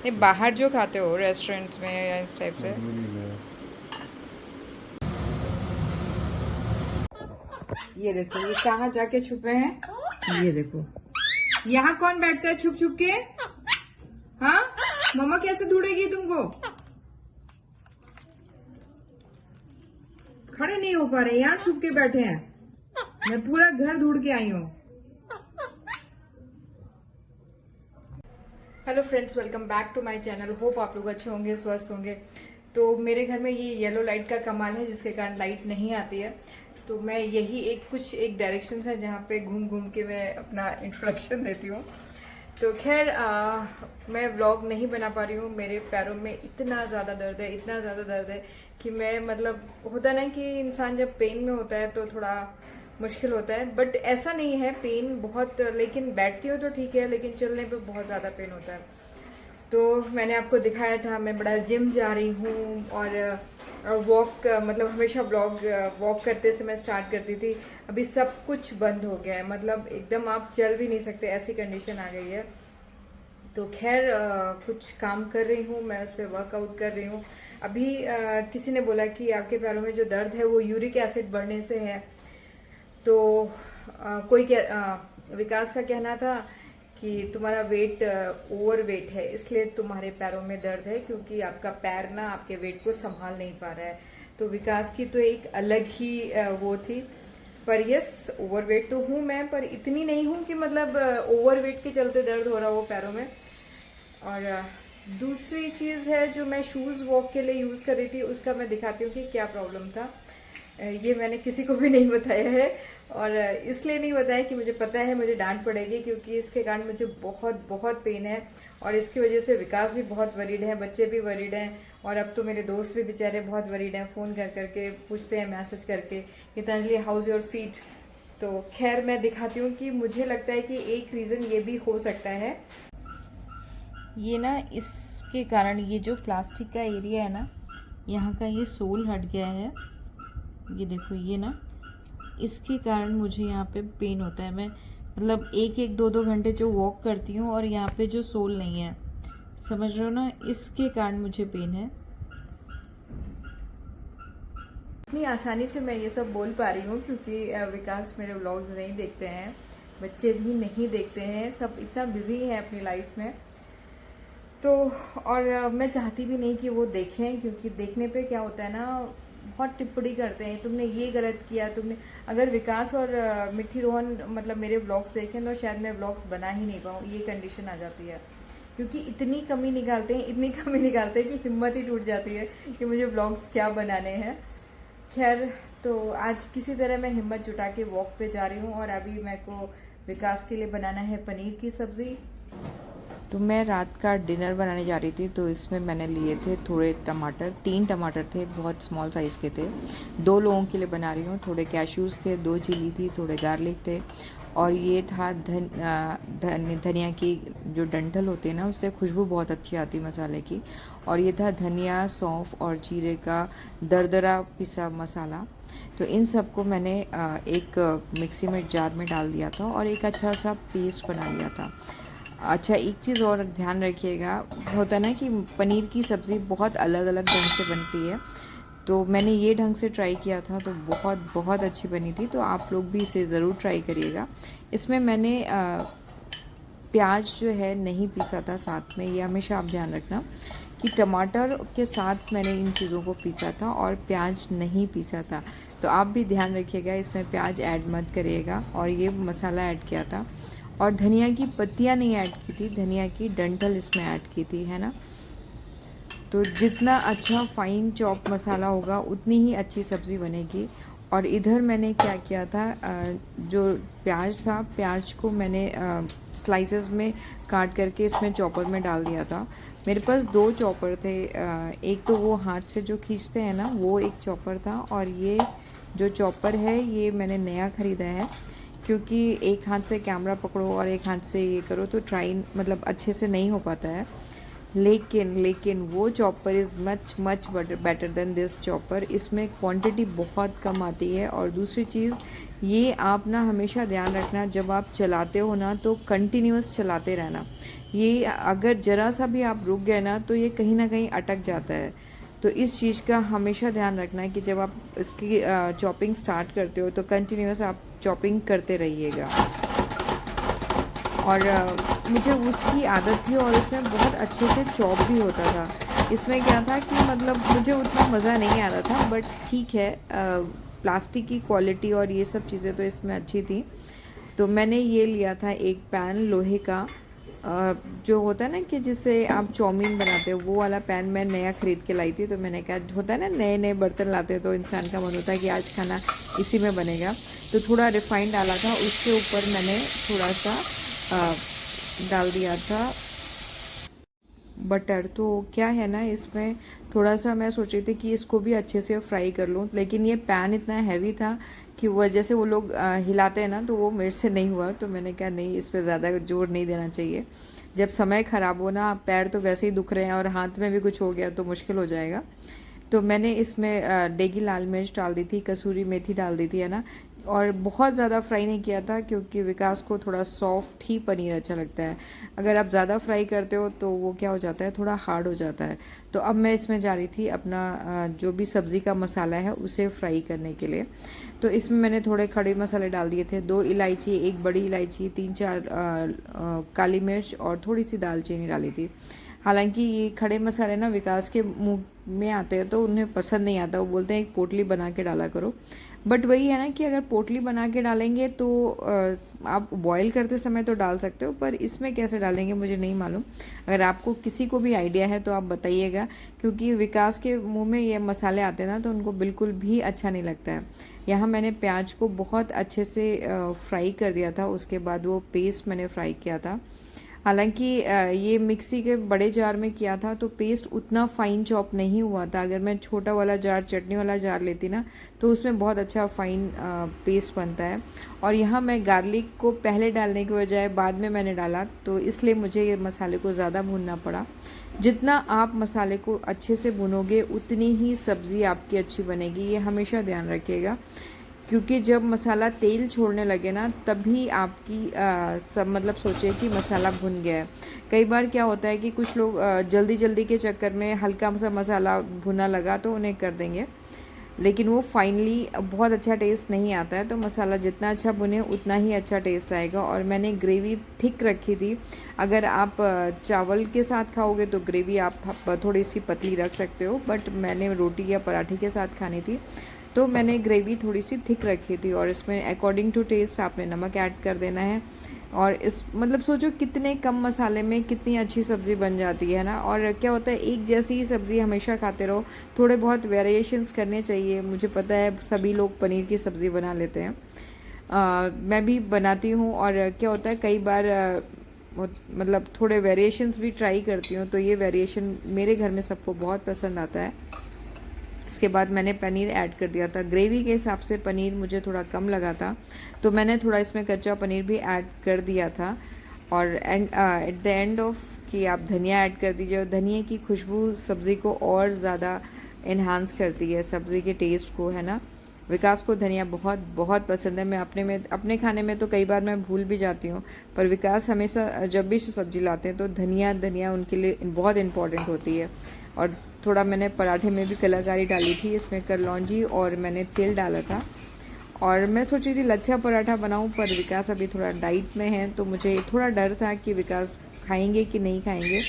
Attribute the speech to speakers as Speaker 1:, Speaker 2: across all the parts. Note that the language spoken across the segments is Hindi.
Speaker 1: ये बाहर जो खाते हो रेस्टोरेंट्स में या इस टाइप से? ये देखो ये कहाँ जाके छुपे हैं, ये देखो। यहाँ कौन बैठता है छुप छुप के? हाँ, मम्मा कैसे ढूंढेगी तुमको? खड़े नहीं हो पा रहे, यहाँ छुप के बैठे हैं। मैं पूरा घर ढूंढ के आई हूँ। Hello friends, welcome back to my channel. Hope आप लोग अच्छे होंगे, स्वस्थ होंगे। तो मेरे घर में ये येलो लाइट का कमाल है, जिसके कारण लाइट नहीं आती है। तो मैं यही एक डायरेक्शन है जहाँ पे घूम घूम के मैं अपना इंट्रोडक्शन देती हूँ। तो खैर मैं व्लॉग नहीं बना पा रही हूँ। मेरे पैरों में इतना ज़्यादा दर्द है, इतना ज़्यादा दर्द है कि मैं मतलब होता ना कि इंसान जब पेन में होता है तो थोड़ा मुश्किल होता है। बट ऐसा नहीं है पेन बहुत, लेकिन बैठती हो तो ठीक है, लेकिन चलने पे बहुत ज़्यादा पेन होता है। तो मैंने आपको दिखाया था मैं बड़ा जिम जा रही हूँ और वॉक मतलब हमेशा वॉक करते समय स्टार्ट करती थी। अभी सब कुछ बंद हो गया है, मतलब एकदम आप चल भी नहीं सकते, ऐसी कंडीशन आ गई है। तो खैर कुछ काम कर रही हूँ मैं, उस पर वर्कआउट कर रही हूँ। अभी किसी ने बोला कि आपके पैरों में जो दर्द है वो यूरिक एसिड बढ़ने से है। तो विकास का कहना था कि तुम्हारा वेट ओवर वेट है, इसलिए तुम्हारे पैरों में दर्द है, क्योंकि आपका पैर ना आपके वेट को संभाल नहीं पा रहा है। तो विकास की तो एक अलग ही वो थी। पर यस, ओवर वेट तो हूँ मैं, पर इतनी नहीं हूँ कि मतलब ओवर वेट के चलते दर्द हो रहा हो पैरों में। और दूसरी चीज़ है जो मैं शूज़ वॉक के लिए यूज़ कर रही थी, उसका मैं दिखाती हूँ कि क्या प्रॉब्लम था। ये मैंने किसी को भी नहीं बताया है, और इसलिए नहीं बताया कि मुझे पता है मुझे डांट पड़ेगी, क्योंकि इसके कारण मुझे बहुत बहुत पेन है। और इसकी वजह से विकास भी बहुत वरीड है, बच्चे भी वरीड हैं, और अब तो मेरे दोस्त भी बेचारे बहुत वरीड हैं। फ़ोन कर करके पूछते हैं, मैसेज करके कि तंजलि हाउज़ योर फीट। तो खैर मैं दिखाती हूँ कि मुझे लगता है कि एक रीज़न ये भी हो सकता है। ये ना इसके कारण ये जो प्लास्टिक का एरिया है ना, यहाँ का ये सोल हट गया है। ये देखो, ये ना इसके कारण मुझे यहाँ पे पेन होता है। मैं मतलब एक एक दो दो घंटे जो वॉक करती हूँ और यहाँ पे जो सोल नहीं है, समझ रहे हो ना, इसके कारण मुझे पेन है। इतनी आसानी से मैं ये सब बोल पा रही हूँ क्योंकि विकास मेरे व्लॉग्स नहीं देखते हैं, बच्चे भी नहीं देखते हैं, सब इतना बिजी हैं अपनी लाइफ में। तो और मैं चाहती भी नहीं कि वो देखें, क्योंकि देखने पे क्या होता है ना, बहुत टिप्पणी करते हैं, तुमने ये गलत किया, तुमने। अगर विकास और मिट्टी रोहन मतलब मेरे व्लॉग्स देखें तो शायद मैं व्लॉग्स बना ही नहीं पाऊँ, ये कंडीशन आ जाती है। क्योंकि इतनी कमी निकालते हैं, इतनी कमी निकालते हैं कि हिम्मत ही टूट जाती है कि मुझे व्लॉग्स क्या बनाने हैं। खैर, तो आज किसी तरह मैं हिम्मत जुटा के वॉक पे जा रही हूँ, और अभी मेरे को विकास के लिए बनाना है पनीर की सब्ज़ी। तो मैं रात का डिनर बनाने जा रही थी, तो इसमें मैंने लिए थे थोड़े टमाटर, 3 टमाटर थे, बहुत स्मॉल साइज़ के थे। 2 लोगों के लिए बना रही हूँ। थोड़े कैश्यूज़ थे, 2 चिली थी, थोड़े गार्लिक थे, और ये था धनिया की जो डंठल होती है ना, उससे खुशबू बहुत अच्छी आती है मसाले की। और ये था धनिया, सौंफ और जीरे का दरदरा पिसा मसाला। तो इन सबको मैंने एक मिक्सी में जार में डाल दिया था और एक अच्छा सा पेस्ट बना लिया था। अच्छा, एक चीज़ और ध्यान रखिएगा, होता है ना कि पनीर की सब्ज़ी बहुत अलग अलग ढंग से बनती है। तो मैंने ये ढंग से ट्राई किया था, तो बहुत बहुत अच्छी बनी थी। तो आप लोग भी इसे ज़रूर ट्राई करिएगा। इसमें मैंने प्याज जो है नहीं पीसा था साथ में, ये हमेशा आप ध्यान रखना कि टमाटर के साथ मैंने इन चीज़ों को पीसा था और प्याज नहीं पीसा था। तो आप भी ध्यान रखिएगा, इसमें प्याज ऐड मत करिएगा। और ये मसाला ऐड किया था, और धनिया की पत्तियां नहीं ऐड की थी, धनिया की डंठल इसमें ऐड की थी, है ना। तो जितना अच्छा फाइन चॉप मसाला होगा उतनी ही अच्छी सब्ज़ी बनेगी। और इधर मैंने क्या किया था, जो प्याज था, प्याज को मैंने स्लाइसेस में काट करके इसमें चॉपर में डाल दिया था। मेरे पास 2 चॉपर थे, एक तो वो हाथ से जो खींचते हैं ना, वो एक चॉपर था, और ये जो चॉपर है ये मैंने नया ख़रीदा है, क्योंकि एक हाथ से कैमरा पकड़ो और एक हाथ से ये करो तो ट्राई मतलब अच्छे से नहीं हो पाता है। लेकिन लेकिन वो chopper is much much better than this chopper. इसमें क्वांटिटी बहुत कम आती है। और दूसरी चीज़ ये आप ना हमेशा ध्यान रखना, जब आप चलाते हो ना तो कंटिन्यूस चलाते रहना। ये अगर ज़रा सा भी आप रुक गए ना तो ये कहीं ना कहीं अटक जाता है। तो इस चीज़ का हमेशा ध्यान रखना है कि जब आप इसकी चॉपिंग स्टार्ट करते हो तो कंटिन्यूस आप चॉपिंग करते रहिएगा। और मुझे उसकी आदत थी और उसमें बहुत अच्छे से चॉप भी होता था। इसमें क्या था कि मतलब मुझे उतना मज़ा नहीं आ रहा था, बट ठीक है, प्लास्टिक की क्वालिटी और ये सब चीज़ें तो इसमें अच्छी थी। तो मैंने ये लिया था एक पैन लोहे का, जो होता है ना कि जिससे आप चाउमीन बनाते हो, वो वाला पैन मैं नया ख़रीद के लाई थी। तो मैंने कहा, होता है ना नए नए बर्तन लाते हैं तो इंसान का मन होता है कि आज खाना इसी में बनेगा। तो थोड़ा रिफाइंड डाला था, उसके ऊपर मैंने थोड़ा सा डाल दिया था बटर। तो क्या है ना, इसमें थोड़ा सा मैं सोच रही थी कि इसको भी अच्छे से फ्राई कर लूँ, लेकिन ये पैन इतना हैवी था कि वजह से वो लोग हिलाते हैं ना, तो वो मेरे से नहीं हुआ। तो मैंने कहा नहीं, इस पर ज़्यादा जोर नहीं देना चाहिए। जब समय ख़राब हो ना, पैर तो वैसे ही दुख रहे हैं और हाथ में भी कुछ हो गया तो मुश्किल हो जाएगा। तो मैंने इसमें डेगी लाल मिर्च डाल दी थी, कसूरी मेथी डाल दी थी, है ना। और बहुत ज़्यादा फ्राई नहीं किया था क्योंकि विकास को थोड़ा सॉफ्ट ही पनीर अच्छा लगता है। अगर आप ज़्यादा फ्राई करते हो तो वो क्या हो जाता है, थोड़ा हार्ड हो जाता है। तो अब मैं इसमें जा रही थी अपना जो भी सब्ज़ी का मसाला है उसे फ्राई करने के लिए। तो इसमें मैंने थोड़े खड़े मसाले डाल दिए थे, 2 इलायची, 1 बड़ी इलायची, 3-4 काली मिर्च और थोड़ी सी दालचीनी डाली थी। हालांकि ये खड़े मसाले ना विकास के मुंह में आते हैं तो उन्हें पसंद नहीं आता, वो बोलते हैं एक पोटली बना के डाला करो। बट वही है ना कि अगर पोटली बना के डालेंगे तो आप बॉईल करते समय तो डाल सकते हो, पर इसमें कैसे डालेंगे मुझे नहीं मालूम। अगर आपको किसी को भी आइडिया है तो आप बताइएगा, क्योंकि विकास के मुंह में ये मसाले आते हैं ना तो उनको बिल्कुल भी अच्छा नहीं लगता है। यहाँ मैंने प्याज को बहुत अच्छे से फ्राई कर दिया था, उसके बाद वो पेस्ट मैंने फ्राई किया था। हालांकि ये मिक्सी के बड़े जार में किया था तो पेस्ट उतना फाइन चॉप नहीं हुआ था। अगर मैं छोटा वाला जार, चटनी वाला जार लेती ना, तो उसमें बहुत अच्छा फाइन पेस्ट बनता है। और यहाँ मैं गार्लिक को पहले डालने के बजाय बाद में मैंने डाला, तो इसलिए मुझे ये मसाले को ज़्यादा भूनना पड़ा। जितना आप मसाले को अच्छे से भुनोगे उतनी ही सब्ज़ी आपकी अच्छी बनेगी, ये हमेशा ध्यान रखिएगा। क्योंकि जब मसाला तेल छोड़ने लगे ना, तभी आपकी सब मतलब सोचिए कि मसाला भुन गया है। कई बार क्या होता है कि कुछ लोग जल्दी जल्दी के चक्कर में हल्का सा मसाला भुना लगा तो उन्हें कर देंगे, लेकिन वो फाइनली बहुत अच्छा टेस्ट नहीं आता है। तो मसाला जितना अच्छा भुने उतना ही अच्छा टेस्ट आएगा। और मैंने ग्रेवी थिक रखी थी। अगर आप चावल के साथ खाओगे तो ग्रेवी आप थोड़ी सी पतली रख सकते हो, बट मैंने रोटी या पराठे के साथ खानी थी तो मैंने ग्रेवी थोड़ी सी थिक रखी थी। और इसमें अकॉर्डिंग टू टेस्ट आपने नमक ऐड कर देना है। और इस मतलब सोचो कितने कम मसाले में कितनी अच्छी सब्ज़ी बन जाती है ना। और क्या होता है, एक जैसी ही सब्ज़ी हमेशा खाते रहो, थोड़े बहुत वेरिएशंस करने चाहिए। मुझे पता है सभी लोग पनीर की सब्ज़ी बना लेते हैं, मैं भी बनाती हूँ। और क्या होता है कई बार मतलब थोड़े वेरिएशंस भी ट्राई करती हूँ, तो ये वेरिएशन मेरे घर में सबको बहुत पसंद आता है। इसके बाद मैंने पनीर ऐड कर दिया था। ग्रेवी के हिसाब से पनीर मुझे थोड़ा कम लगा था, तो मैंने थोड़ा इसमें कच्चा पनीर भी ऐड कर दिया था। और एट द एंड ऑफ कि आप धनिया ऐड कर दीजिए। और धनिया की खुशबू सब्ज़ी को और ज़्यादा इन्हांस करती है, सब्ज़ी के टेस्ट को, है ना। विकास को धनिया बहुत बहुत पसंद है। मैं अपने खाने में तो कई बार मैं भूल भी जाती हूँ, पर विकास हमेशा जब भी सब्ज़ी लाते हैं तो धनिया उनके लिए बहुत इम्पॉर्टेंट होती है। और थोड़ा मैंने पराठे में भी कलाकारी डाली थी, इसमें करलौंजी और मैंने तेल डाला था। और मैं सोच रही थी लच्छा पराठा बनाऊं, पर विकास अभी थोड़ा डाइट में है तो मुझे थोड़ा डर था कि विकास खाएंगे कि नहीं खाएंगे।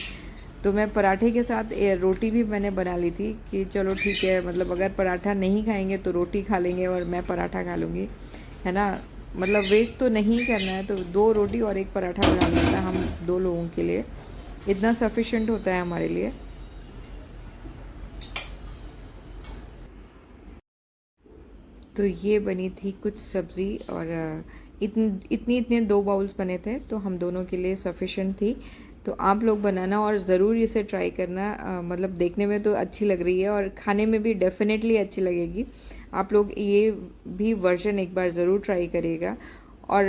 Speaker 1: तो मैं पराठे के साथ रोटी भी मैंने बना ली थी कि चलो ठीक है, मतलब अगर पराठा नहीं खाएंगे तो रोटी खा लेंगे और मैं पराठा खा लूँगी, है ना। मतलब वेस्ट तो नहीं करना है, तो 2 रोटी और 1 पराठा बना लिया था हम 2 लोगों के लिए, इतना सफिशेंट होता है हमारे लिए। तो ये बनी थी कुछ सब्ज़ी। और इतने 2 बाउल्स बने थे तो हम दोनों के लिए सफिशेंट थी। तो आप लोग बनाना और ज़रूर इसे ट्राई करना। मतलब देखने में तो अच्छी लग रही है और खाने में भी डेफिनेटली अच्छी लगेगी। आप लोग ये भी वर्जन एक बार ज़रूर ट्राई करिएगा। और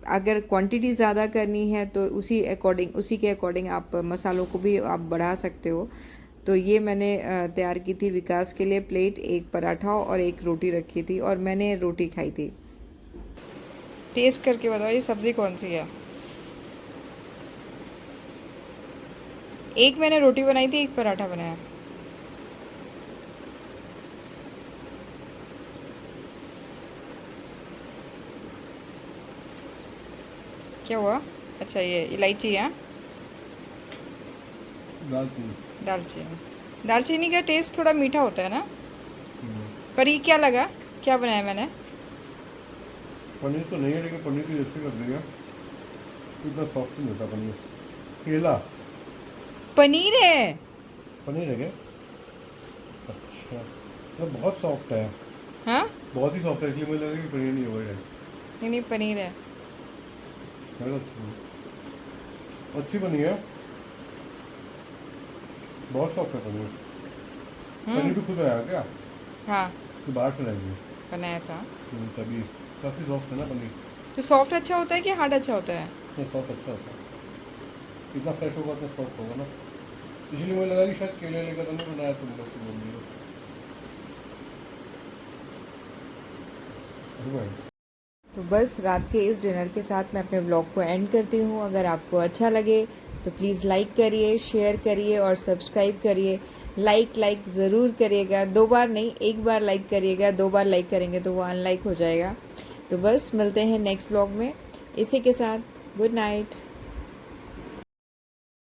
Speaker 1: अगर क्वांटिटी ज़्यादा करनी है तो उसी के अकॉर्डिंग आप मसालों को भी आप बढ़ा सकते हो। तो ये मैंने तैयार की थी विकास के लिए प्लेट, एक पराठा और एक रोटी रखी थी और मैंने रोटी खाई थी। टेस्ट करके बताओ ये सब्ज़ी कौन सी है। एक मैंने रोटी बनाई थी, एक पराठा बनाया। क्या हुआ? अच्छा ये इलायची है, दालचीनी। दालचीनी का टेस्ट थोड़ा मीठा होता है ना। पर ये क्या लगा, क्या बनाया मैंने?
Speaker 2: पनीर तो नहीं है, लेकिन पनीर की रेसिपी लग रही है। इतना सॉफ्ट नहीं होता पनीर। केला
Speaker 1: पनीर है।
Speaker 2: पनीर है क्या? अच्छा, तो बहुत सॉफ्ट है।
Speaker 1: हाँ,
Speaker 2: बहुत ही सॉफ्ट है, इसलिए मुझे लगा कि पनीर नहीं होगा ये।
Speaker 1: नहीं नहीं पनीर है।
Speaker 2: है ना, अच्छी बनी है। बहुत सॉफ्ट है पनीर। पनीर भी खुद आया क्या?
Speaker 1: हाँ,
Speaker 2: कि बाहर से लाएंगे?
Speaker 1: बनाया था।
Speaker 2: तभी काफ़ी सॉफ्ट है ना पनीर।
Speaker 1: तो सॉफ्ट अच्छा होता है कि हार्ड अच्छा होता है?
Speaker 2: नहीं, सॉफ्ट अच्छा होता है। इतना फ्रेश होगा तो सॉफ्ट होगा ना, इसलिए मुझे लगा कि शायद केले लेकर तो नहीं बनाया, तुम लोग से बोल रही हो।
Speaker 1: तो बस रात के इस डिनर के साथ मैं अपने ब्लॉग को एंड करती हूँ। अगर आपको अच्छा लगे तो प्लीज़ लाइक करिए, शेयर करिए और सब्सक्राइब करिए। लाइक ज़रूर करिएगा, 2 बार नहीं, 1 बार लाइक करिएगा। 2 बार लाइक करेंगे तो वो अनलाइक हो जाएगा। तो बस मिलते हैं नेक्स्ट ब्लॉग में। इसी के साथ गुड नाइट।